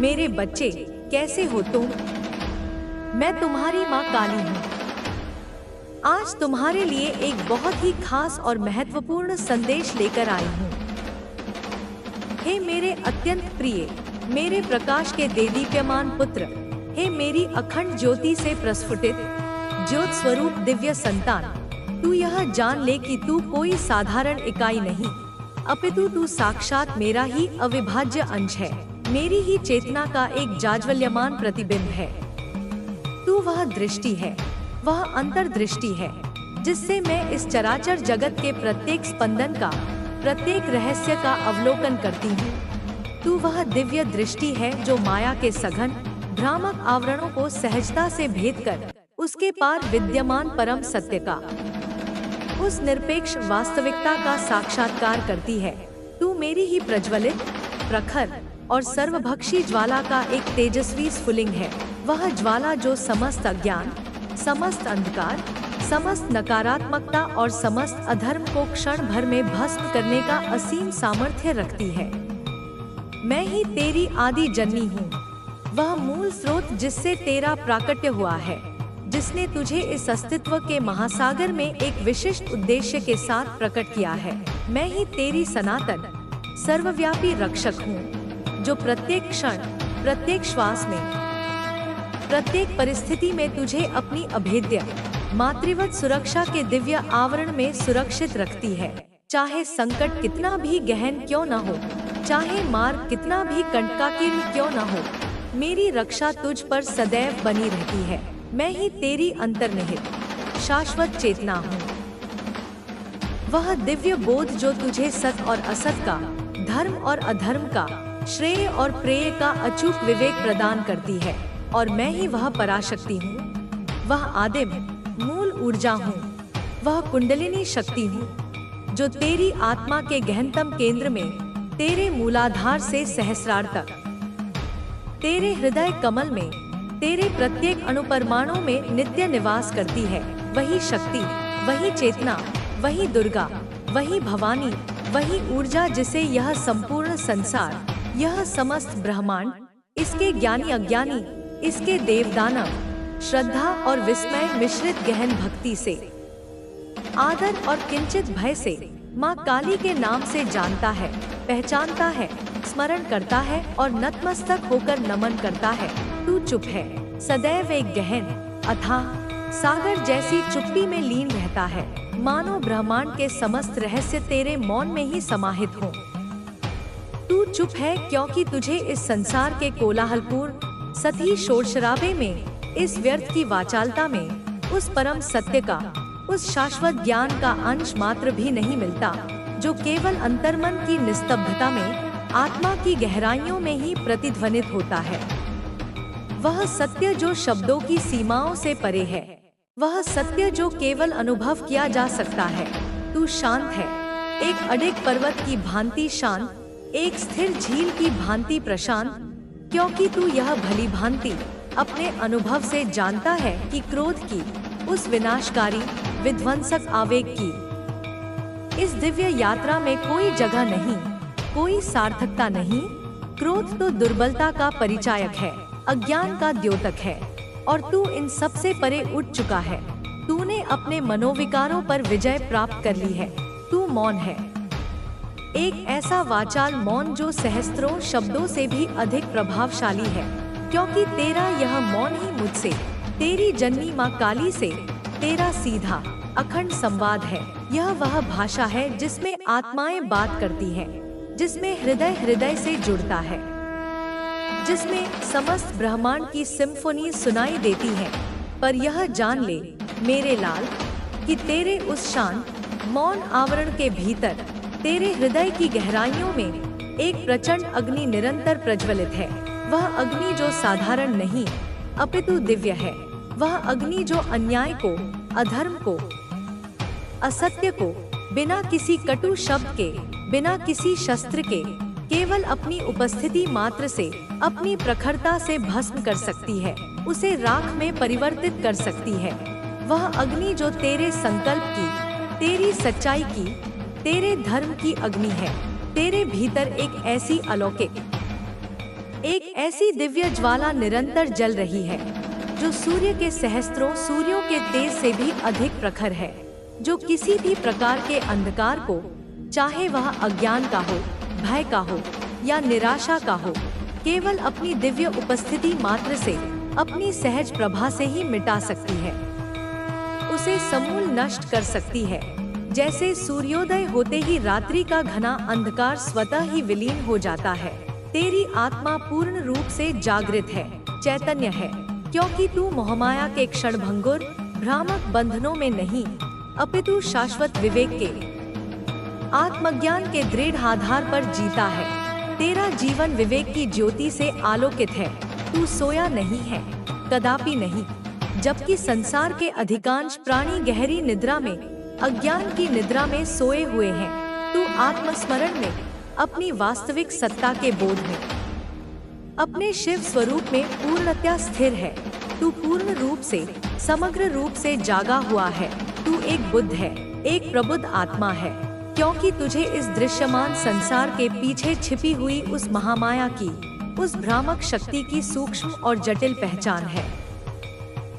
मेरे बच्चे, कैसे हो तुम? मैं तुम्हारी माँ काली हूँ। आज तुम्हारे लिए एक बहुत ही खास और महत्वपूर्ण संदेश लेकर आई हूँ। हे मेरे अत्यंत प्रिय, मेरे प्रकाश के देदीप्यमान पुत्र, हे मेरी अखंड ज्योति से प्रस्फुटित ज्योत स्वरूप दिव्य संतान, तू यह जान ले कि तू कोई साधारण इकाई नहीं, अपितु तू साक्षात मेरा ही अविभाज्य अंश है, मेरी ही चेतना का एक जाज्वल्यमान प्रतिबिंब है। तू वह दृष्टि है, वह अंतर्दृष्टि है, जिससे मैं इस चराचर जगत के प्रत्येक स्पंदन का, प्रत्येक रहस्य का अवलोकन करती हूँ। तू वह दिव्य दृष्टि है जो माया के सघन, भ्रामक आवरणों को सहजता से भेद कर उसके पार विद्यमान परम सत्य का, उस निरपेक्ष वास्तविकता का साक्षात्कार करती है। तू मेरी ही प्रज्वलित, प्रखर और सर्वभक्षी ज्वाला का एक तेजस्वी स्फुलिंग है, वह ज्वाला जो समस्त अज्ञान, समस्त अंधकार, समस्त नकारात्मकता और समस्त अधर्म को क्षण भर में भस्म करने का असीम सामर्थ्य रखती है। मैं ही तेरी आदि जननी हूँ, वह मूल स्रोत जिससे तेरा प्राकट्य हुआ है, जिसने तुझे इस अस्तित्व के महासागर में एक विशिष्ट उद्देश्य के साथ प्रकट किया है। मैं ही तेरी सनातन, सर्वव्यापी रक्षक हूँ, जो प्रत्येक क्षण, प्रत्येक श्वास में, प्रत्येक परिस्थिति में तुझे अपनी अभेद्य मातृवत सुरक्षा के दिव्य आवरण में सुरक्षित रखती है। चाहे संकट कितना भी गहन क्यों न हो, चाहे मार्ग कितना भी कंटकाकीर्ण क्यों न हो, मेरी रक्षा तुझ पर सदैव बनी रहती है। मैं ही तेरी अंतर्निहित शाश्वत चेतना हूँ, वह दिव्य बोध जो तुझे सत और असत का, धर्म और अधर्म का, श्रेय और प्रेय का अचूक विवेक प्रदान करती है। और मैं ही वह पराशक्ति हूँ, वह आदिम मूल ऊर्जा हूँ, वह कुंडलिनी शक्ति हूँ, जो तेरी आत्मा के गहनतम केंद्र में, तेरे मूलाधार से सहस्रार तक, तेरे हृदय कमल में, तेरे प्रत्येक अणुपरमाणु में नित्य निवास करती है। वही शक्ति, वही चेतना, वही दुर्गा, वही भवानी, वही ऊर्जा जिसे यह संपूर्ण संसार, यह समस्त ब्रह्मांड, इसके ज्ञानी अज्ञानी, इसके देव दानव, श्रद्धा और विस्मय मिश्रित गहन भक्ति से, आदर और किंचित भय से माँ काली के नाम से जानता है, पहचानता है, स्मरण करता है और नतमस्तक होकर नमन करता है। तू चुप है, सदैव एक गहन, अथाह सागर जैसी चुप्पी में लीन रहता है, मानो ब्रह्मांड के समस्त रहस्य तेरे मौन में ही समाहित हो। तू चुप है क्योंकि तुझे इस संसार के कोलाहलपूर्ण सती शोरशराबे में, इस व्यर्थ की वाचालता में, उस परम सत्य का, उस शाश्वत ज्ञान का अंश मात्र भी नहीं मिलता, जो केवल अंतर्मन की निस्तब्धता में, आत्मा की गहराइयों में ही प्रतिध्वनित होता है। वह सत्य जो शब्दों की सीमाओं से परे है, वह सत्य जो केवल अनुभव किया जा सकता है। तू शांत है, एक अडिग पर्वत की भांति शांत, एक स्थिर झील की भांति प्रशांत, क्योंकि तू यह भली भांति अपने अनुभव से जानता है कि क्रोध की, उस विनाशकारी, विध्वंसक आवेग की इस दिव्य यात्रा में कोई जगह नहीं, कोई सार्थकता नहीं। क्रोध तो दुर्बलता का परिचायक है, अज्ञान का द्योतक है, और तू इन सब से परे उठ चुका है। तूने अपने मनोविकारों पर विजय प्राप्त कर ली है। तू मौन है, एक ऐसा वाचाल मौन जो सहस्त्रों शब्दों से भी अधिक प्रभावशाली है, क्योंकि तेरा यह मौन ही मुझसे, तेरी जन्मी माँ काली से, तेरा सीधा अखंड संवाद है। यह वह भाषा है जिसमें आत्माएं बात करती हैं, जिसमें हृदय हृदय से जुड़ता है, जिसमें समस्त ब्रह्मांड की सिम्फोनी सुनाई देती है। पर यह जान ले मेरे लाल कि तेरे उस शांत मौन आवरण के भीतर, तेरे हृदय की गहराइयों में एक प्रचंड अग्नि निरंतर प्रज्वलित है। वह अग्नि जो साधारण नहीं अपितु दिव्य है, वह अग्नि जो अन्याय को, अधर्म को, असत्य को बिना किसी कटु शब्द के, बिना किसी शस्त्र के, केवल अपनी उपस्थिति मात्र से, अपनी प्रखरता से भस्म कर सकती है, उसे राख में परिवर्तित कर सकती है। वह अग्नि जो तेरे संकल्प की, तेरी सच्चाई की, तेरे धर्म की अग्नि है। तेरे भीतर एक ऐसी अलौकिक एक ऐसी दिव्य ज्वाला निरंतर जल रही है जो सूर्य के सहस्त्रों सूर्यों के तेज से भी अधिक प्रखर है, जो किसी भी प्रकार के अंधकार को, चाहे वह अज्ञान का हो, भय का हो या निराशा का हो, केवल अपनी दिव्य उपस्थिति मात्र से, अपनी सहज प्रभा से ही मिटा सकती है, उसे समूल नष्ट कर सकती है। जैसे सूर्योदय होते ही रात्रि का घना अंधकार स्वतः ही विलीन हो जाता है, तेरी आत्मा पूर्ण रूप से जागृत है, चैतन्य है, क्योंकि तू मोहमाया के क्षणभंगुर भ्रामक बंधनों में नहीं, अपितु शाश्वत विवेक के आत्मज्ञान के दृढ़ आधार पर जीता है। तेरा जीवन विवेक की ज्योति से आलोकित है। तू सोया नहीं है, कदापि नहीं। जबकि संसार के अधिकांश प्राणी गहरी निद्रा में, अज्ञान की निद्रा में सोए हुए हैं, तू आत्मस्मरण में, अपनी वास्तविक सत्ता के बोध में, अपने शिव स्वरूप में पूर्णतया स्थिर है। तू पूर्ण रूप से, समग्र रूप से जागा हुआ है। तू एक बुद्ध है, एक प्रबुद्ध आत्मा है, क्योंकि तुझे इस दृश्यमान संसार के पीछे छिपी हुई उस महामाया की, उस भ्रामक शक्ति की सूक्ष्म और जटिल पहचान है।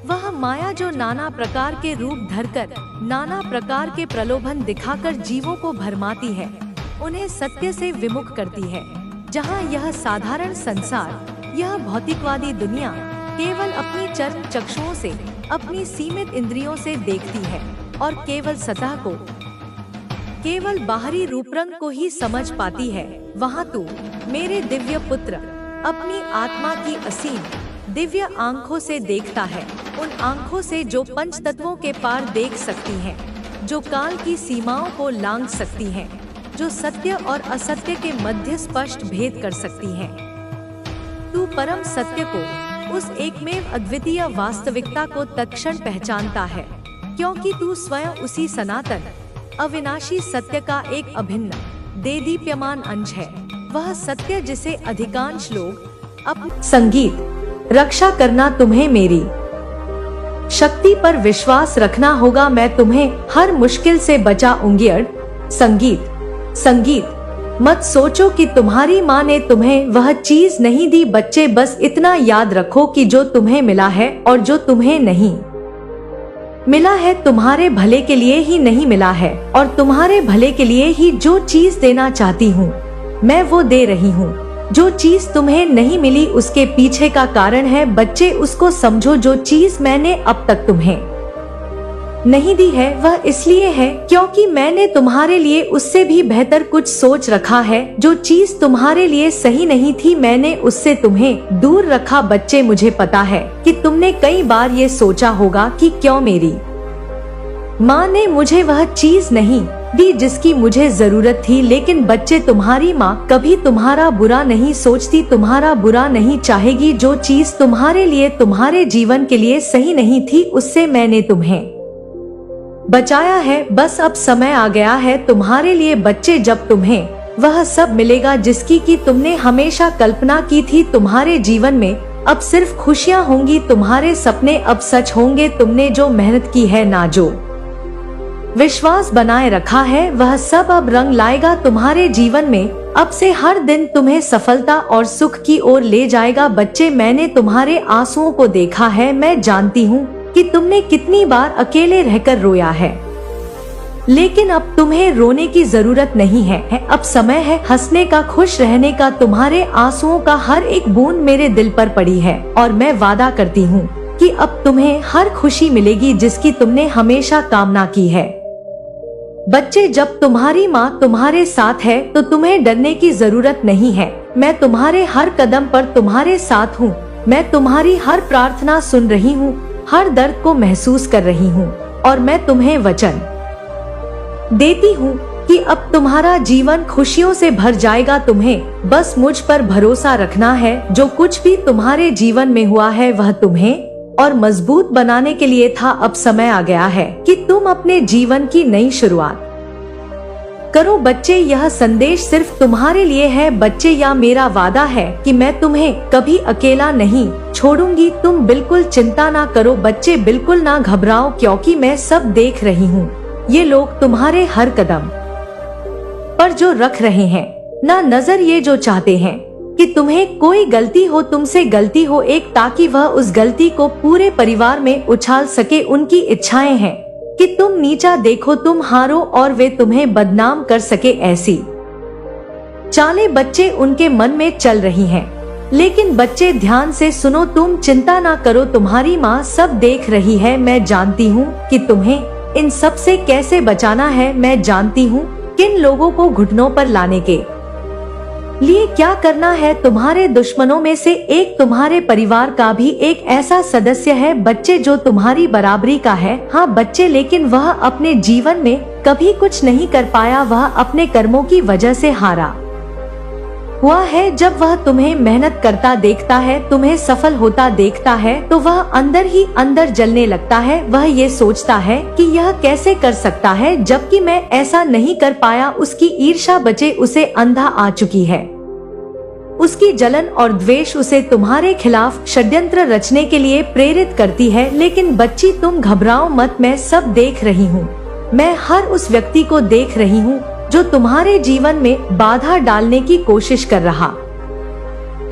वह माया जो नाना प्रकार के रूप धरकर, नाना प्रकार के प्रलोभन दिखाकर जीवों को भरमाती है, उन्हें सत्य से विमुख करती है। जहाँ यह साधारण संसार, यह भौतिकवादी दुनिया केवल अपनी चर्म चक्षुओं से, अपनी सीमित इंद्रियों से देखती है और केवल सतह को, केवल बाहरी रूपरंग को ही समझ पाती है, वहाँ तू मेरे दिव्य पुत्र अपनी आत्मा की असीम दिव्य आंखों से देखता है, उन आंखों से जो पंच तत्वों के पार देख सकती हैं, जो काल की सीमाओं को लांघ सकती हैं, जो सत्य और असत्य के मध्य स्पष्ट भेद कर सकती हैं। तू परम सत्य को, उस एकमेव अद्वितीय वास्तविकता को तत्क्षण पहचानता है, क्योंकि तू स्वयं उसी सनातन अविनाशी सत्य का एक अभिन्न देदीप्यमान अंश है। वह सत्य जिसे अधिकांश लोग अपने संगीत रक्षा करना, तुम्हें मेरी शक्ति पर विश्वास रखना होगा, मैं तुम्हें हर मुश्किल से बचाऊंगी। संगीत संगीत मत सोचो कि तुम्हारी माँ ने तुम्हें वह चीज नहीं दी। बच्चे, बस इतना याद रखो कि जो तुम्हें मिला है और जो तुम्हें नहीं मिला है, तुम्हारे भले के लिए ही नहीं मिला है, और तुम्हारे भले के लिए ही जो चीज देना चाहती हूँ मैं वो दे रही हूँ। जो चीज तुम्हें नहीं मिली उसके पीछे का कारण है, बच्चे उसको समझो। जो चीज मैंने अब तक तुम्हें नहीं दी है वह इसलिए है क्योंकि मैंने तुम्हारे लिए उससे भी बेहतर कुछ सोच रखा है। जो चीज तुम्हारे लिए सही नहीं थी, मैंने उससे तुम्हें दूर रखा। बच्चे, मुझे पता है कि तुमने कई बार ये सोचा होगा कि क्यों मेरी माँ ने मुझे वह चीज नहीं दी जिसकी मुझे जरूरत थी। लेकिन बच्चे, तुम्हारी माँ कभी तुम्हारा बुरा नहीं सोचती, तुम्हारा बुरा नहीं चाहेगी। जो चीज तुम्हारे लिए, तुम्हारे जीवन के लिए सही नहीं थी, उससे मैंने तुम्हें बचाया है। बस अब समय आ गया है तुम्हारे लिए बच्चे, जब तुम्हें वह सब मिलेगा जिसकी कि तुमने हमेशा कल्पना की थी। तुम्हारे जीवन में अब सिर्फ खुशियाँ होंगी, तुम्हारे सपने अब सच होंगे। तुमने जो मेहनत की है, ना जो विश्वास बनाए रखा है, वह सब अब रंग लाएगा तुम्हारे जीवन में। अब से हर दिन तुम्हें सफलता और सुख की ओर ले जाएगा। बच्चे, मैंने तुम्हारे आंसुओं को देखा है, मैं जानती हूँ कि तुमने कितनी बार अकेले रहकर रोया है, लेकिन अब तुम्हें रोने की जरूरत नहीं है। अब समय है हंसने का, खुश रहने का। तुम्हारे आंसुओं का हर एक बूंद मेरे दिल पर पड़ी है और मैं वादा करती हूँ कि अब तुम्हें हर खुशी मिलेगी जिसकी तुमने हमेशा कामना की है। बच्चे, जब तुम्हारी माँ तुम्हारे साथ है तो तुम्हें डरने की जरूरत नहीं है। मैं तुम्हारे हर कदम पर तुम्हारे साथ हूँ। मैं तुम्हारी हर प्रार्थना सुन रही हूँ, हर दर्द को महसूस कर रही हूँ, और मैं तुम्हें वचन देती हूँ कि अब तुम्हारा जीवन खुशियों से भर जाएगा। तुम्हें बस मुझ पर भरोसा रखना है। जो कुछ भी तुम्हारे जीवन में हुआ है वह तुम्हें और मजबूत बनाने के लिए था। अब समय आ गया है कि तुम अपने जीवन की नई शुरुआत करो। बच्चे, यह संदेश सिर्फ तुम्हारे लिए है। बच्चे, या मेरा वादा है कि मैं तुम्हें कभी अकेला नहीं छोड़ूंगी। तुम बिल्कुल चिंता ना करो। बच्चे, बिल्कुल ना घबराओ, क्योंकि मैं सब देख रही हूँ। ये लोग तुम्हारे हर कदम पर जो रख रहे हैं ना नजर, ये जो चाहते हैं कि तुम्हें कोई गलती हो, तुमसे गलती हो एक, ताकि वह उस गलती को पूरे परिवार में उछाल सके। उनकी इच्छाएं हैं कि तुम नीचा देखो, तुम हारो और वे तुम्हें बदनाम कर सके। ऐसी चालें बच्चे उनके मन में चल रही हैं। लेकिन बच्चे ध्यान से सुनो, तुम चिंता ना करो, तुम्हारी माँ सब देख रही है। मैं जानती हूँ कि तुम्हें इन सब से कैसे बचाना है। मैं जानती हूँ किन लोगों को घुटनों पर लाने के लिए क्या करना है। तुम्हारे दुश्मनों में से एक तुम्हारे परिवार का भी एक ऐसा सदस्य है बच्चे जो तुम्हारी बराबरी का है। हाँ बच्चे, लेकिन वह अपने जीवन में कभी कुछ नहीं कर पाया। वह अपने कर्मों की वजह से हारा हुआ है। जब वह तुम्हें मेहनत करता देखता है, तुम्हें सफल होता देखता है, तो वह अंदर ही अंदर जलने लगता है। वह ये सोचता है कि यह कैसे कर सकता है जबकि मैं ऐसा नहीं कर पाया। उसकी ईर्ष्या बचे उसे अंधा आ चुकी है। उसकी जलन और द्वेष उसे तुम्हारे खिलाफ षड्यंत्र रचने के लिए प्रेरित करती है। लेकिन बच्ची, तुम घबराओ मत, मैं सब देख रही हूँ। मैं हर उस व्यक्ति को देख रही हूँ जो तुम्हारे जीवन में बाधा डालने की कोशिश कर रहा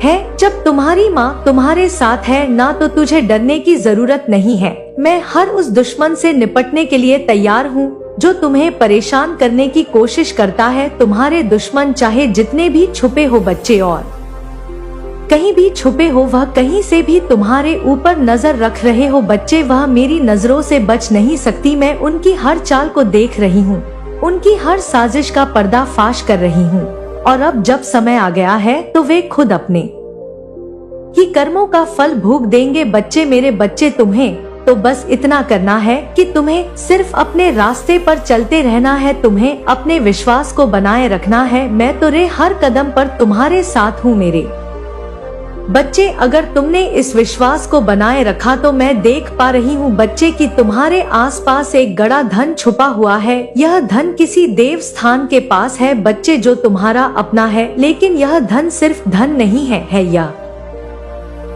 है। जब तुम्हारी माँ तुम्हारे साथ है ना, तो तुझे डरने की जरूरत नहीं है। मैं हर उस दुश्मन से निपटने के लिए तैयार हूँ जो तुम्हें परेशान करने की कोशिश करता है। तुम्हारे दुश्मन चाहे जितने भी छुपे हो बच्चे, और कहीं भी छुपे हो, वह कहीं से भी तुम्हारे ऊपर नजर रख रहे हो बच्चे। वह मेरी नजरों से बच नहीं सकती। मैं उनकी हर चाल को देख रही हूँ, उनकी हर साजिश का पर्दाफाश कर रही हूँ। और अब जब समय आ गया है तो वे खुद अपने ही कर्मों का फल भोग देंगे। बच्चे, मेरे बच्चे, तुम्हें तो बस इतना करना है कि तुम्हें सिर्फ अपने रास्ते पर चलते रहना है। तुम्हें अपने विश्वास को बनाए रखना है। मैं तेरे हर कदम पर तुम्हारे साथ हूँ मेरे बच्चे। अगर तुमने इस विश्वास को बनाए रखा तो मैं देख पा रही हूँ बच्चे कि तुम्हारे आसपास एक बड़ा धन छुपा हुआ है। यह धन किसी देव स्थान के पास है बच्चे, जो तुम्हारा अपना है। लेकिन यह धन सिर्फ धन नहीं है यह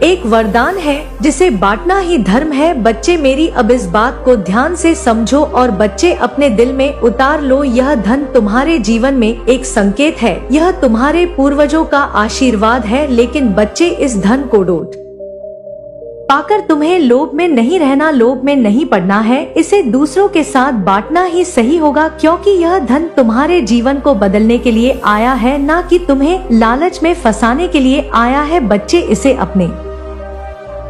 एक वरदान है जिसे बांटना ही धर्म है। बच्चे, मेरी अब इस बात को ध्यान से समझो और बच्चे अपने दिल में उतार लो। यह धन तुम्हारे जीवन में एक संकेत है, यह तुम्हारे पूर्वजों का आशीर्वाद है। लेकिन बच्चे, इस धन को डोट पाकर तुम्हें लोभ में नहीं रहना, लोभ में नहीं पड़ना है। इसे दूसरों के साथ बांटना ही सही होगा, क्योंकि यह धन तुम्हारे जीवन को बदलने के लिए आया है, ना कि तुम्हें लालच में फंसाने के लिए आया है। बच्चे, इसे अपने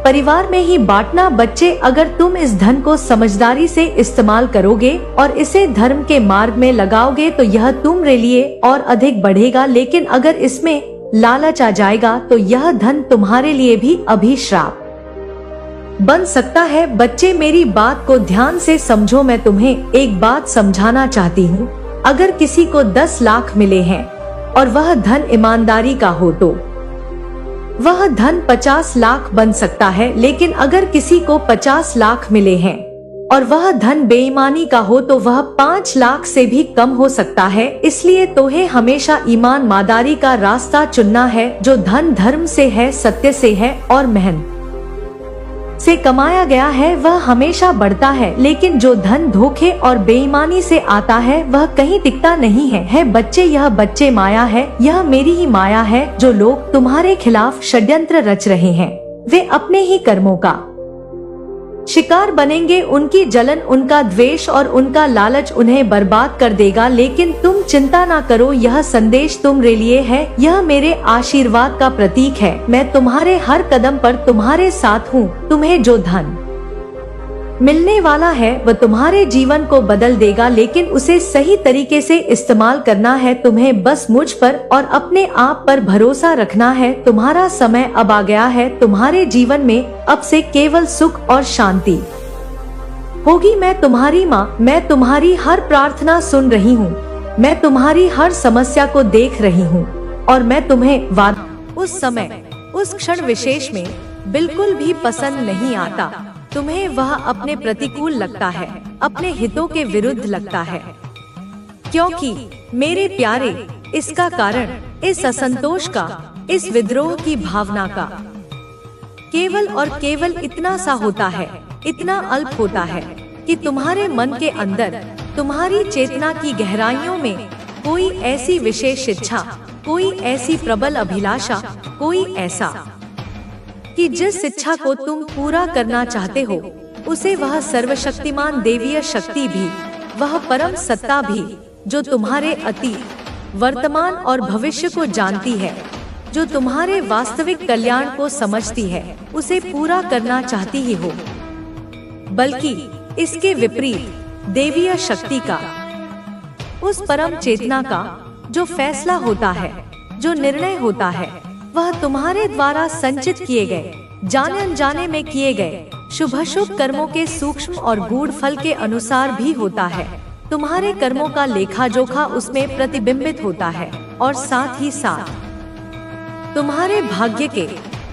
परिवार में ही बांटना। बच्चे, अगर तुम इस धन को समझदारी से इस्तेमाल करोगे और इसे धर्म के मार्ग में लगाओगे तो यह तुम्हारे लिए और अधिक बढ़ेगा। लेकिन अगर इसमें लालच आ जाएगा तो यह धन तुम्हारे लिए भी अभिशाप बन सकता है। बच्चे, मेरी बात को ध्यान से समझो। मैं तुम्हें एक बात समझाना चाहती हूँ। अगर किसी को 10 लाख मिले हैं और वह धन ईमानदारी का हो तो वह धन 50 लाख बन सकता है। लेकिन अगर किसी को 50 लाख मिले हैं और वह धन बेईमानी का हो तो वह 5 लाख से भी कम हो सकता है। इसलिए तुम्हें हमेशा ईमानदारी का रास्ता चुनना है। जो धन धर्म से है, सत्य से है और मेहनत से कमाया गया है, वह हमेशा बढ़ता है। लेकिन जो धन धोखे और बेईमानी से आता है वह कहीं टिकता नहीं है। बच्चे, यह बच्चे माया है, यह मेरी ही माया है। जो लोग तुम्हारे खिलाफ षड्यंत्र रच रहे हैं वे अपने ही कर्मों का शिकार बनेंगे। उनकी जलन, उनका द्वेष और उनका लालच उन्हें बर्बाद कर देगा। लेकिन तुम चिंता ना करो, यह संदेश तुम्हारे लिए है, यह मेरे आशीर्वाद का प्रतीक है। मैं तुम्हारे हर कदम पर तुम्हारे साथ हूँ। तुम्हें जो धन मिलने वाला है वह तुम्हारे जीवन को बदल देगा, लेकिन उसे सही तरीके से इस्तेमाल करना है। तुम्हें बस मुझ पर और अपने आप पर भरोसा रखना है। तुम्हारा समय अब आ गया है। तुम्हारे जीवन में अब से केवल सुख और शांति होगी। मैं तुम्हारी माँ, मैं तुम्हारी हर प्रार्थना सुन रही हूँ। मैं तुम्हारी हर समस्या को देख रही हूँ और मैं तुम्हें उस समय, उस क्षण विशेष में बिल्कुल भी पसंद नहीं आता। तुम्हें वह अपने प्रतिकूल लगता है, अपने हितों के विरुद्ध लगता है। क्योंकि मेरे प्यारे, इसका कारण इस असंतोष का, इस विद्रोह की भावना का केवल और केवल इतना सा होता है, इतना अल्प होता है कि तुम्हारे मन के अंदर, तुम्हारी चेतना की गहराइयों में कोई ऐसी विशेष इच्छा कोई ऐसी प्रबल अभिलाषा, कोई ऐसा कि जिस इच्छा को तुम पूरा करना चाहते हो उसे वह सर्वशक्तिमान देवीय शक्ति भी, वह परम सत्ता भी, जो तुम्हारे अतीत, वर्तमान और भविष्य को जानती है, जो तुम्हारे वास्तविक कल्याण को समझती है, उसे पूरा करना चाहती ही हो। बल्कि इसके विपरीत देवीय शक्ति का, उस परम चेतना का जो फैसला होता है, जो निर्णय होता है, वह तुम्हारे द्वारा संचित किए गए, जाने अनजाने में किए गए शुभ कर्मों के सूक्ष्म और गूढ़ फल के अनुसार भी होता है। तुम्हारे कर्मों का लेखा जोखा उसमें प्रतिबिंबित होता है और साथ ही साथ तुम्हारे भाग्य के,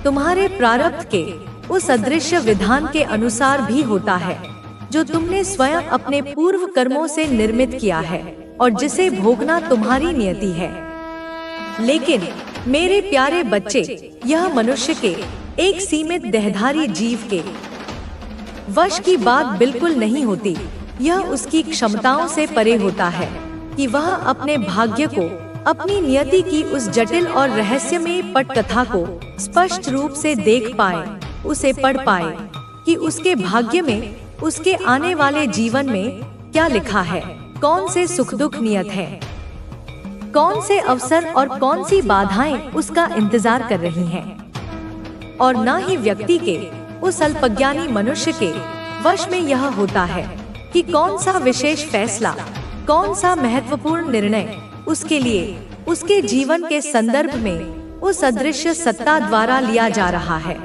तुम्हारे प्रारब्ध के उस अदृश्य विधान के अनुसार भी होता है, जो तुमने स्वयं अपने पूर्व कर्मों से निर्मित किया है और जिसे भोगना तुम्हारी नियति है। लेकिन मेरे प्यारे बच्चे, यह मनुष्य के, एक सीमित देहधारी जीव के वश की बात बिल्कुल नहीं होती। यह उसकी क्षमताओं से परे होता है कि वह अपने भाग्य को, अपनी नियति की उस जटिल और रहस्यमयी पटकथा को स्पष्ट रूप से देख पाए, उसे पढ़ पाए कि उसके भाग्य में, उसके आने वाले जीवन में क्या लिखा है, कौन से सुख दुख नियत है, कौन से अवसर और कौन सी बाधाएं उसका इंतजार कर रही हैं। और ना ही व्यक्ति के, उस अल्पज्ञानी मनुष्य के वश में यह होता है कि कौन सा विशेष फैसला, कौन सा महत्वपूर्ण निर्णय उसके लिए, उसके जीवन के संदर्भ में उस अदृश्य सत्ता द्वारा लिया जा रहा है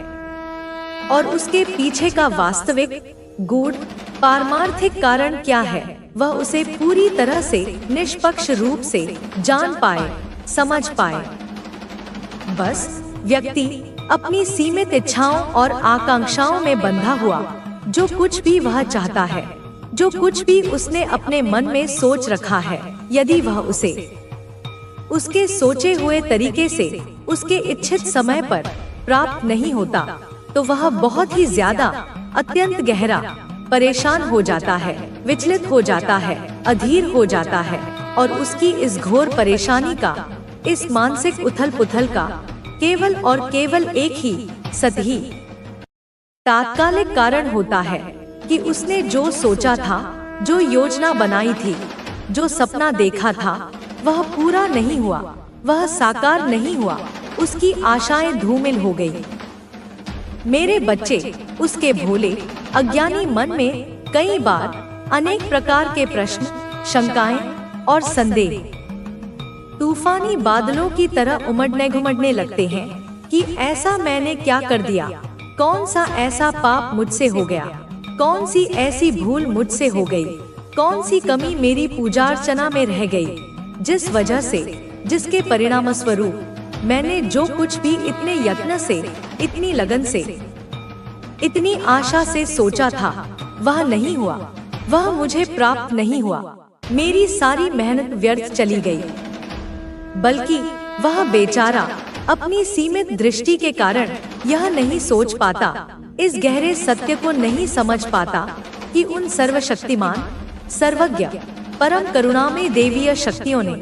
और उसके पीछे का वास्तविक, गूढ़, पारमार्थिक कारण क्या है, वह उसे पूरी तरह से निष्पक्ष रूप से जान पाए, समझ पाए। बस व्यक्ति अपनी सीमित इच्छाओं और आकांक्षाओं में बंधा हुआ, जो कुछ भी वह चाहता है, जो कुछ भी उसने अपने मन में सोच रखा है, यदि वह उसे उसके सोचे हुए तरीके से, उसके इच्छित समय पर प्राप्त नहीं होता, तो वह बहुत ही ज्यादा, अत्यंत गहरा परेशान हो जाता है, विचलित हो जाता है, अधीर हो जाता है और उसकी इस घोर परेशानी का, इस मानसिक उथल पुथल का केवल और केवल एक ही सतही तात्कालिक कारण होता है कि उसने जो सोचा था, जो योजना बनाई थी, जो सपना देखा था, वह पूरा नहीं हुआ, वह साकार नहीं हुआ, उसकी आशाएं धूमिल हो गई। मेरे बच्चे, उसके भोले अज्ञानी मन में कई बार अनेक प्रकार के प्रश्न, शंकाएं और संदेह तूफानी बादलों की तरह उमड़ने लगते हैं कि ऐसा मैंने क्या कर दिया, कौन सा ऐसा पाप मुझसे हो गया, कौन सी ऐसी भूल मुझसे हो गई, कौन सी कमी मेरी पूजा अर्चना में रह गई, जिस वजह से, जिसके परिणाम स्वरूप मैंने जो कुछ भी इतने यत्न से, इतनी लगन से, इतनी आशा से सोचा था, वह नहीं हुआ, वह मुझे प्राप्त नहीं हुआ, मेरी सारी मेहनत व्यर्थ चली गई। बल्कि वह बेचारा अपनी सीमित दृष्टि के कारण यह नहीं सोच पाता, इस गहरे सत्य को नहीं समझ पाता कि उन सर्वशक्तिमान, सर्वज्ञ, परम करुणामय देवीय शक्तियों ने,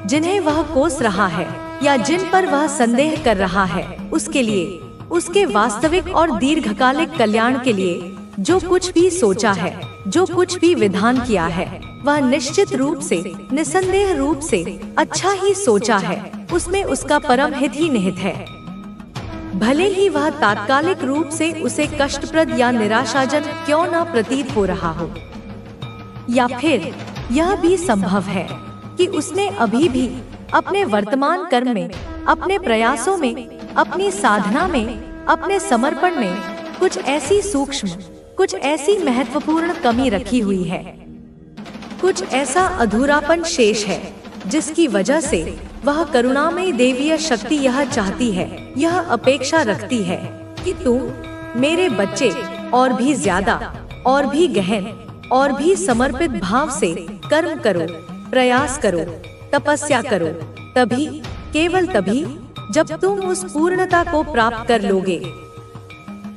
जिन्हें वह कोस रहा है या जिन पर वह संदेह कर रहा है, उसके लिए, उसके वास्तविक और दीर्घकालिक कल्याण के लिए जो कुछ भी सोचा है, जो कुछ भी विधान किया है, वह निश्चित रूप से, निसंदेह रूप से अच्छा ही सोचा है, उसमें उसका परम हित ही निहित है। भले ही वह तात्कालिक रूप से उसे कष्टप्रद या निराशाजनक क्यों न प्रतीत हो रहा हो, या फिर यह भी संभव है कि उसने अभी भी अपने वर्तमान कर्म में, अपने प्रयासों में, अपनी साधना में, अपने समर्पण में कुछ ऐसी सूक्ष्म, कुछ ऐसी महत्वपूर्ण कमी रखी हुई है, कुछ ऐसा अधूरापन शेष है, जिसकी वजह से वह करुणामयी देवीय शक्ति यह चाहती है, यह अपेक्षा रखती है कि तुम मेरे बच्चे और भी ज्यादा, और भी गहन, और भी समर्पित भाव से कर्म करो, प्रयास करो, तपस्या करो। तभी, केवल तभी, जब तुम उस पूर्णता को प्राप्त कर लोगे,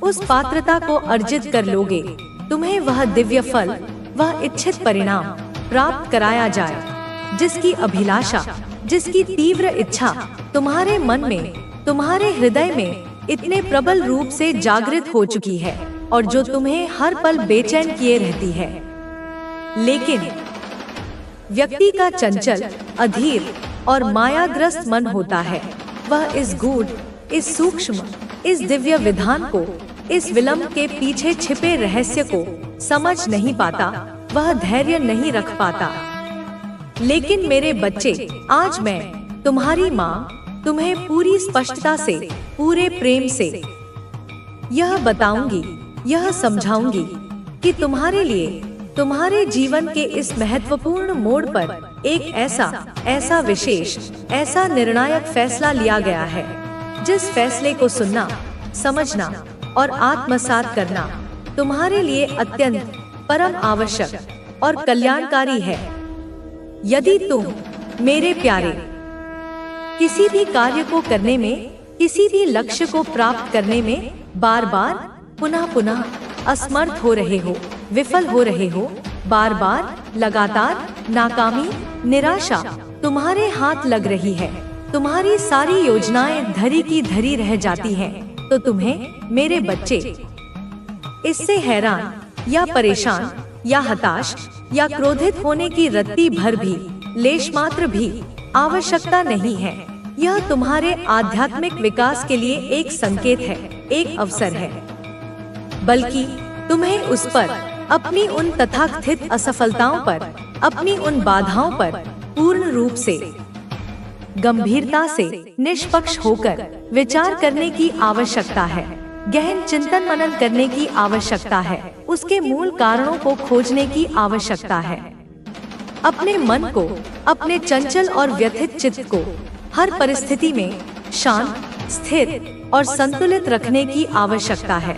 उस पात्रता को अर्जित कर लोगे, तुम्हें वह दिव्य फल, वह इच्छित परिणाम प्राप्त कराया जाए, जिसकी अभिलाषा जिसकी तीव्र इच्छा तुम्हारे मन में, तुम्हारे हृदय में इतने प्रबल रूप से जागृत हो चुकी है और जो तुम्हें हर पल बेचैन किए रहती है। लेकिन व्यक्ति का चंचल, अधीर और मायाग्रस्त मन होता है। वह इस गूढ़, इस सूक्ष्म, इस दिव्य विधान को, इस विलंब के पीछे छिपे रहस्य को समझ नहीं पाता, वह धैर्य नहीं रख पाता। लेकिन मेरे बच्चे, आज मैं तुम्हारी माँ तुम्हें पूरी स्पष्टता से, पूरे प्रेम से यह बताऊंगी, यह समझाऊंगी कि तुम्हारे लिए, तुम्हारे जीवन के इस महत्वपूर्ण मोड़ पर एक ऐसा विशेष, ऐसा निर्णायक फैसला लिया गया है, जिस फैसले को सुनना, समझना और आत्मसात करना तुम्हारे लिए अत्यंत परम आवश्यक और कल्याणकारी है। यदि तुम, मेरे प्यारे, किसी भी कार्य को करने में, किसी भी लक्ष्य को प्राप्त करने में बार बार, पुनः पुनः असमर्थ हो रहे हो, विफल हो रहे हो, बार बार, लगातार नाकामी, निराशा तुम्हारे हाथ लग रही है, तुम्हारी सारी योजनाएं धरी की धरी रह जाती हैं, तो तुम्हें, मेरे बच्चे, इससे हैरान या परेशान या हताश या क्रोधित होने की रत्ती भर भी, लेश मात्र भी आवश्यकता नहीं है। यह तुम्हारे आध्यात्मिक विकास के लिए एक संकेत है, एक अवसर है। बल्कि तुम्हें उस पर, अपनी उन तथाकथित असफलताओं पर, अपनी उन बाधाओं पर पूर्ण रूप से, गंभीरता से, निष्पक्ष होकर विचार करने की आवश्यकता है। गहन चिंतन मनन करने की आवश्यकता है। उसके मूल कारणों को खोजने की आवश्यकता है। अपने मन को, अपने चंचल और व्यथित चित्त को हर परिस्थिति में शांत, स्थिर और संतुलित रखने की आवश्यकता है।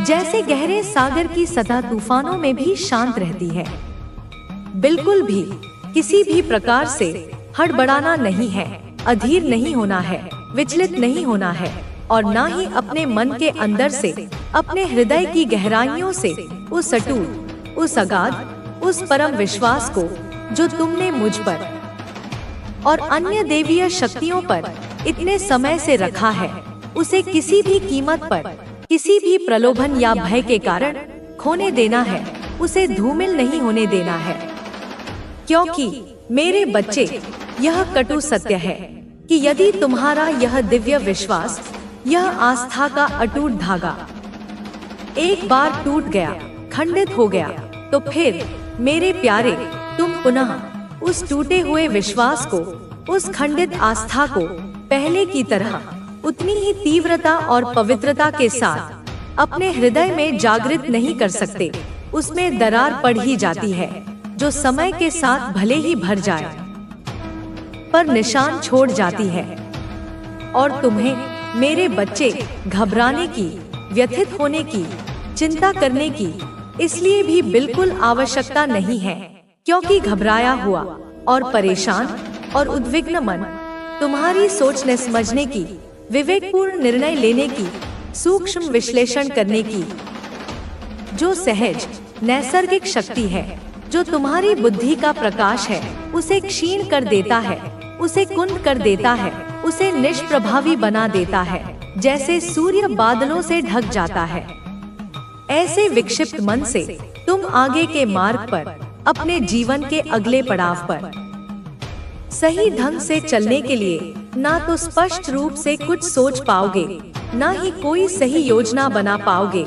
जैसे गहरे सागर की सतह तूफानों में भी शांत रहती है। बिल्कुल भी किसी भी प्रकार से हड़बड़ाना नहीं है, अधीर नहीं होना है, विचलित नहीं होना है और ना ही अपने मन के अंदर से, अपने हृदय की गहराइयों से उस अटूट, उस अगाध, उस परम विश्वास को जो तुमने मुझ पर और अन्य देवीय शक्तियों पर इतने समय से रखा है, उसे किसी भी कीमत पर, किसी भी प्रलोभन या भय के कारण खोने देना है, उसे धूमिल नहीं होने देना है। क्योंकि मेरे बच्चे, यह कटु सत्य है कि यदि तुम्हारा यह दिव्य विश्वास, यह आस्था का अटूट धागा एक बार टूट गया, खंडित हो गया, तो फिर मेरे प्यारे, तुम पुनः उस टूटे हुए विश्वास को, उस खंडित आस्था को पहले की तरह उतनी ही तीव्रता और पवित्रता के साथ अपने हृदय में जागृत नहीं कर सकते। उसमें दरार पड़ ही जाती है, जो समय के साथ भले ही भर जाए, पर निशान छोड़ जाती है। और तुम्हें, मेरे बच्चे, घबराने की, व्यथित होने की, चिंता करने की इसलिए भी बिल्कुल आवश्यकता नहीं है, क्योंकि घबराया हुआ और परेशान और उद्विग्न मन तुम्हारी सोचने, समझने की, विवेकपूर्ण निर्णय लेने की, सूक्ष्म विश्लेषण करने की जो सहज, नैसर्गिक शक्ति है, जो तुम्हारी बुद्धि का प्रकाश है, उसे क्षीण कर देता है, उसे कुंद कर देता है, उसे निष्प्रभावी बना देता है, जैसे सूर्य बादलों से ढक जाता है। ऐसे विक्षिप्त मन से तुम आगे के मार्ग पर, अपने जीवन के अगले पड़ाव पर सही ढंग से चलने के लिए ना तो स्पष्ट रूप से कुछ सोच पाओगे, ना ही कोई सही योजना बना पाओगे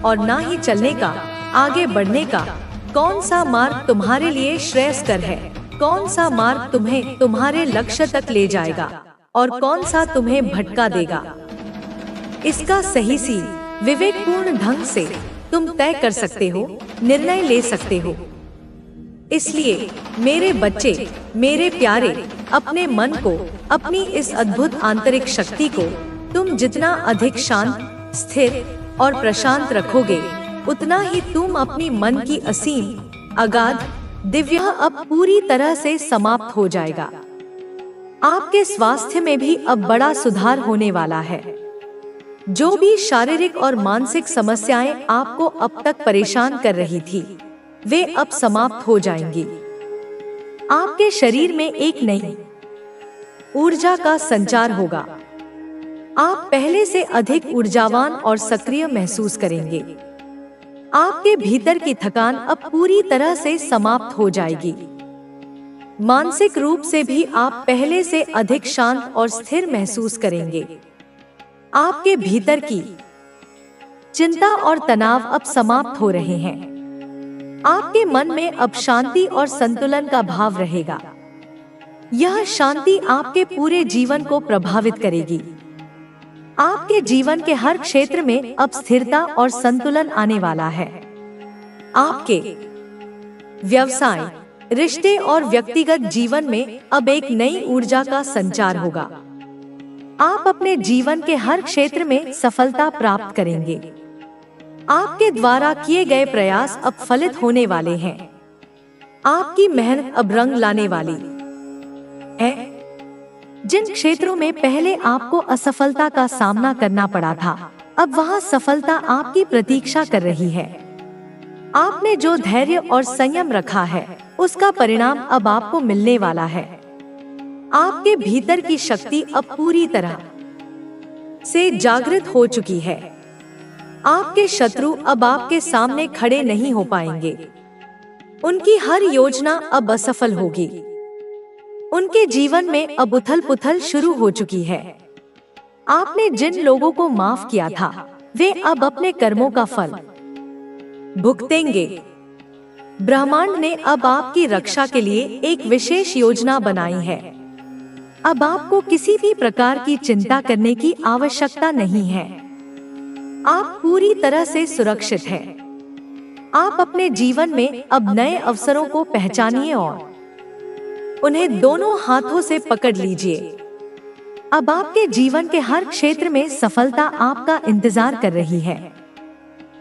और ना ही चलने का, आगे बढ़ने का कौन सा मार्ग तुम्हारे लिए श्रेयस्कर है, कौन सा मार्ग तुम्हें तुम्हारे लक्ष्य तक ले जाएगा और कौन सा तुम्हें भटका देगा। इसका सही सी, विवेकपूर्ण ढंग से तुम तय कर सकते हो, निर्णय ले सकते हो। इसलिए मेरे बच्चे, मेरे प्यारे, अपने मन को, अपनी इस अद्भुत आंतरिक शक्ति को तुम जितना अधिक शांत, स्थिर और प्रशांत रखोगे, उतना ही तुम अपनी मन की असीम, अगाध, दिव्य अब पूरी तरह से समाप्त हो जाएगा। आपके स्वास्थ्य में भी अब बड़ा सुधार होने वाला है। जो भी शारीरिक और मानसिक समस्याएं आपको अब तक परेशान कर रही थी, वे अब समाप्त हो जाएंगी। आपके शरीर में एक नई, ऊर्जा का संचार होगा। आप पहले से अधिक ऊर्जावान और सक्रिय महसूस करेंगे। आपके भीतर की थकान अब पूरी तरह से समाप्त हो जाएगी। मानसिक रूप से भी आप पहले से अधिक शांत और स्थिर महसूस करेंगे। आपके भीतर की चिंता और तनाव अब समाप्त हो रहे हैं। आपके मन में अब शांति और संतुलन का भाव रहेगा। यह शांति आपके पूरे जीवन को प्रभावित करेगी। आपके जीवन के हर क्षेत्र में अब स्थिरता और संतुलन आने वाला है। आपके व्यवसाय, रिश्ते और व्यक्तिगत जीवन में अब एक नई ऊर्जा का संचार होगा। आप अपने जीवन के हर क्षेत्र में सफलता प्राप्त करेंगे। आपके द्वारा किए गए प्रयास अब फलित होने वाले हैं। आपकी मेहनत अब रंग लाने वाली है। जिन क्षेत्रों में पहले आपको असफलता का सामना करना पड़ा था, अब वहां सफलता आपकी प्रतीक्षा कर रही है। आपने जो धैर्य और संयम रखा है, उसका परिणाम अब आपको मिलने वाला है। आपके भीतर की शक्ति अब पूरी तरह से जागृत हो चुकी है। आपके शत्रु अब आपके सामने खड़े नहीं हो पाएंगे। उनकी हर योजना अब असफल होगी। उनके जीवन में अब उथल पुथल शुरू हो चुकी है। आपने जिन लोगों को माफ किया था, वे अब अपने कर्मों का फल भुगतेंगे। ब्रह्मांड ने अब आपकी रक्षा के लिए एक विशेष योजना बनाई है। अब आपको किसी भी प्रकार की चिंता करने की आवश्यकता नहीं है। आप पूरी तरह से सुरक्षित हैं। आप अपने जीवन में अब नए अवसरों को पहचानिए और उन्हें दोनों हाथों से पकड़ लीजिए। अब आपके जीवन के हर क्षेत्र में सफलता आपका इंतजार कर रही है।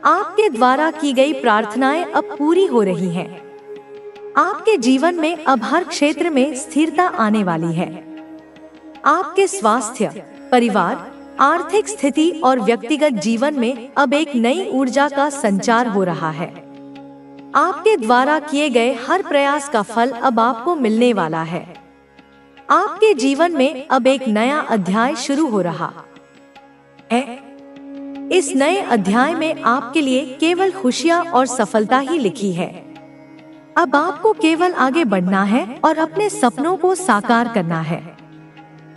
आपके द्वारा की गई प्रार्थनाएं अब पूरी हो रही हैं। आपके जीवन में अब हर क्षेत्र में स्थिरता आने वाली है। आपके स्वास्थ्य, परिवार, आर्थिक स्थिति और व्यक्तिगत जीवन में अब एक नई ऊर्जा का संचार हो रहा है। आपके द्वारा किए गए हर प्रयास का फल अब आपको मिलने वाला है। आपके जीवन में अब एक नया अध्याय शुरू हो रहा है। इस नए अध्याय में आपके लिए केवल खुशियां और सफलता ही लिखी है। अब आपको केवल आगे बढ़ना है और अपने सपनों को साकार करना है।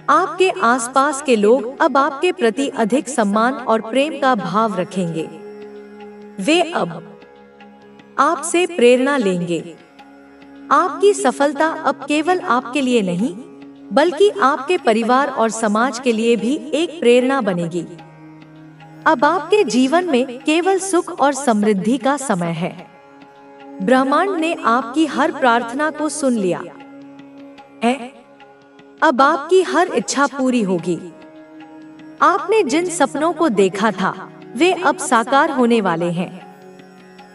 आपके आसपास के लोग अब आपके प्रति अधिक सम्मान और प्रेम का भाव रखेंगे। वे अब आपसे प्रेरणा लेंगे। आपकी सफलता अब केवल आपके लिए नहीं, बल्कि आपके परिवार और समाज के लिए भी एक प्रेरणा बनेगी। अब आपके जीवन में केवल सुख और समृद्धि का समय है। ब्रह्मांड ने आपकी हर प्रार्थना को सुन लिया है। अब आपकी हर इच्छा पूरी होगी। आपने जिन सपनों को देखा था, वे अब साकार होने वाले हैं।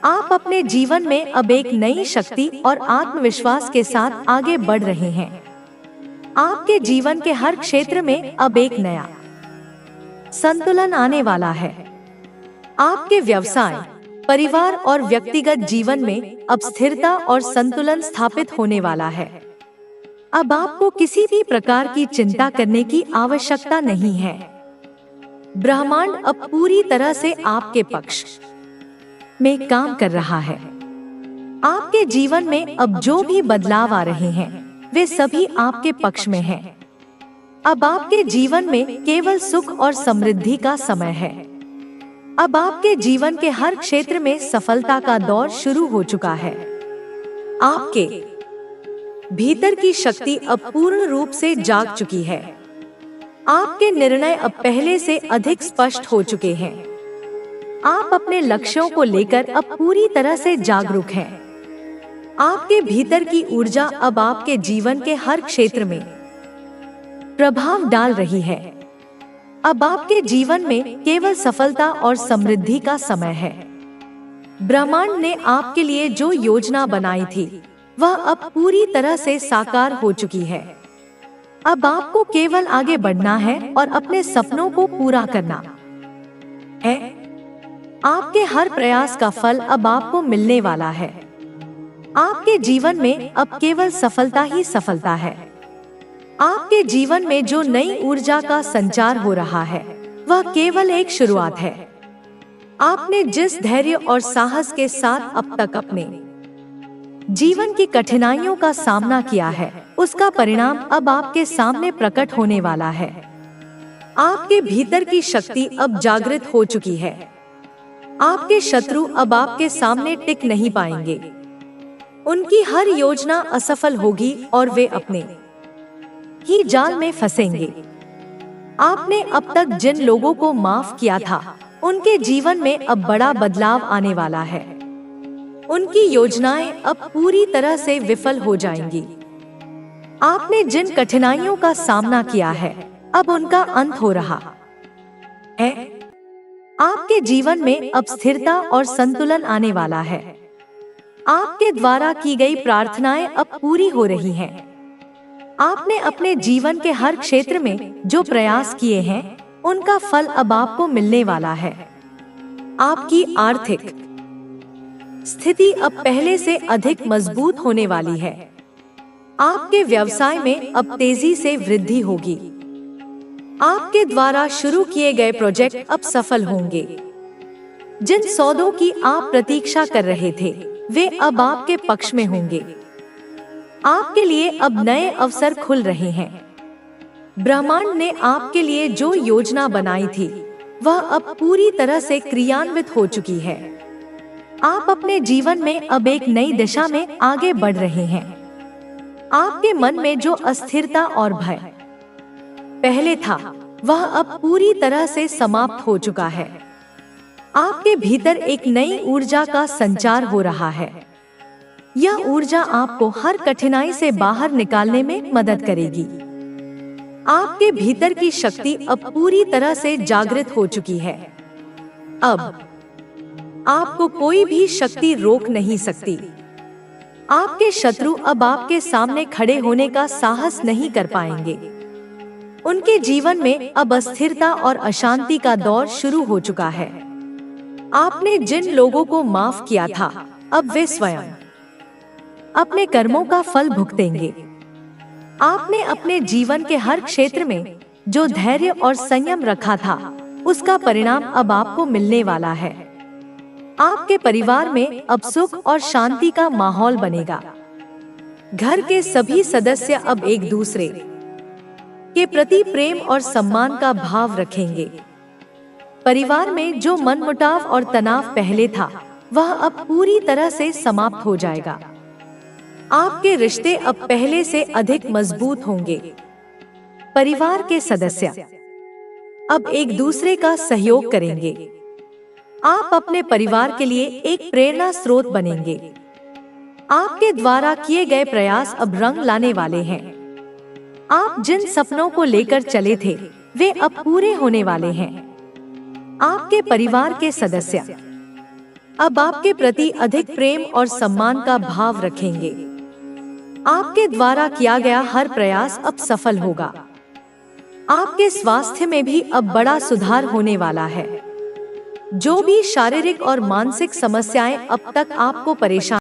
आप अपने जीवन में अब एक नई शक्ति और आत्मविश्वास के साथ आगे बढ़ रहे हैं। आपके जीवन के हर क्षेत्र में अब एक नया संतुलन आने वाला है। आपके व्यवसाय, परिवार और व्यक्तिगत जीवन में अब स्थिरता और संतुलन स्थापित होने वाला है। अब आपको किसी भी प्रकार की चिंता करने की आवश्यकता नहीं है। ब्रह्मांड अब पूरी तरह से आपके पक्ष में काम कर रहा है। आपके जीवन में अब जो भी बदलाव आ रहे हैं, वे सभी आपके पक्ष में हैं। अब आपके जीवन में केवल सुख और समृद्धि का समय है। अब आपके जीवन के हर क्षेत्र में सफलता का दौर शुरू हो चुका है। आपके भीतर की शक्ति अब पूर्ण रूप से जाग चुकी है। आपके निर्णय अब पहले से अधिक स्पष्ट हो चुके हैं। आप अपने लक्ष्यों को लेकर अब पूरी तरह से जागरूक हैं। आपके भीतर की ऊर्जा अब आपके जीवन के हर क्षेत्र में प्रभाव डाल रही है। अब आपके जीवन में केवल सफलता और समृद्धि का समय है। ब्रह्मांड ने आपके लिए जो योजना बनाई थी, वह अब पूरी तरह से साकार हो चुकी है। अब आपको केवल आगे बढ़ना है और अपने सपनों को पूरा करना है। आपके हर प्रयास का फल अब आपको मिलने वाला है। आपके जीवन में अब केवल सफलता ही सफलता है। आपके जीवन में जो नई ऊर्जा का संचार हो रहा है वह केवल एक शुरुआत है। आपने जिस धैर्य और साहस के साथ अब तक अपने जीवन की कठिनाइयों का सामना किया है, उसका परिणाम अब आपके सामने प्रकट होने वाला है। आपके भीतर की शक्ति अब जागृत हो चुकी है। आपके शत्रु अब आपके सामने टिक नहीं पाएंगे। उनकी हर योजना असफल होगी और वे अपने ही जाल में फंसेंगे। आपने अब तक जिन लोगों को माफ किया था, उनके जीवन में अब बड़ा बदलाव आने वाला है। उनकी योजनाएं अब पूरी तरह से विफल हो जाएंगी। आपने जिन कठिनाइयों का सामना किया है, अब उनका अंत हो रहा है। आपके जीवन में अब स्थिरता और संतुलन आने वाला है। आपके द्वारा की गई प्रार्थनाएं अब पूरी हो रही हैं। आपने अपने जीवन के हर क्षेत्र में जो प्रयास किए हैं, उनका फल अब आपको मिलने वाला है। आपकी आर्थिक स्थिति अब पहले से अधिक मजबूत होने वाली है। आपके व्यवसाय में अब तेजी से वृद्धि होगी। आपके द्वारा शुरू किए गए प्रोजेक्ट अब सफल होंगे। जिन सौदों की आप प्रतीक्षा कर रहे थे, वे अब आपके पक्ष में होंगे। आपके लिए अब नए अवसर खुल रहे हैं। ब्रह्मांड ने आपके लिए जो योजना बनाई थी, वह अब पूरी तरह से क्रियान्वित हो चुकी है। आप अपने जीवन में अब एक नई दिशा में आगे बढ़ रहे हैं। आपके मन में जो अस्थिरता और भय पहले था, वह अब पूरी तरह से समाप्त हो चुका है। आपके भीतर एक नई ऊर्जा का संचार हो रहा है। यह ऊर्जा आपको हर कठिनाई से बाहर निकालने में मदद करेगी। आपके भीतर की शक्ति अब पूरी तरह से जागृत हो चुकी है। अब आपको कोई भी शक्ति रोक नहीं सकती। आपके शत्रु अब आपके सामने खड़े होने का साहस नहीं कर पाएंगे। उनके जीवन में अब अस्थिरता और अशांति का दौर शुरू हो चुका है। आपने जिन लोगों को माफ किया था, अब वे स्वयं अपने कर्मों का फल भुगतेंगे। आपने अपने जीवन के हर क्षेत्र में जो धैर्य और संयम रखा था, उसका परिणाम अब आपको मिलने वाला है। आपके परिवार में अब सुख और शांति का माहौल बनेगा। घर के सभी सदस्य अब एक दूसरे के प्रति प्रेम और सम्मान का भाव रखेंगे। परिवार में जो मनमुटाव और तनाव पहले था, वह अब पूरी तरह से समाप्त हो जाएगा। आपके रिश्ते अब पहले से अधिक मजबूत होंगे। परिवार के सदस्य अब एक दूसरे का सहयोग करेंगे। आप अपने परिवार के लिए एक प्रेरणा स्रोत बनेंगे। आपके द्वारा किए गए प्रयास अब रंग लाने वाले हैं। आप जिन सपनों को लेकर चले थे, वे अब पूरे होने वाले हैं। आपके परिवार के सदस्य अब आपके प्रति अधिक प्रेम और सम्मान का भाव रखेंगे। आपके द्वारा किया गया हर प्रयास अब सफल होगा। आपके स्वास्थ्य में भी अब बड़ा सुधार होने वाला है। जो भी शारीरिक और मानसिक समस्याएं अब तक आपको परेशान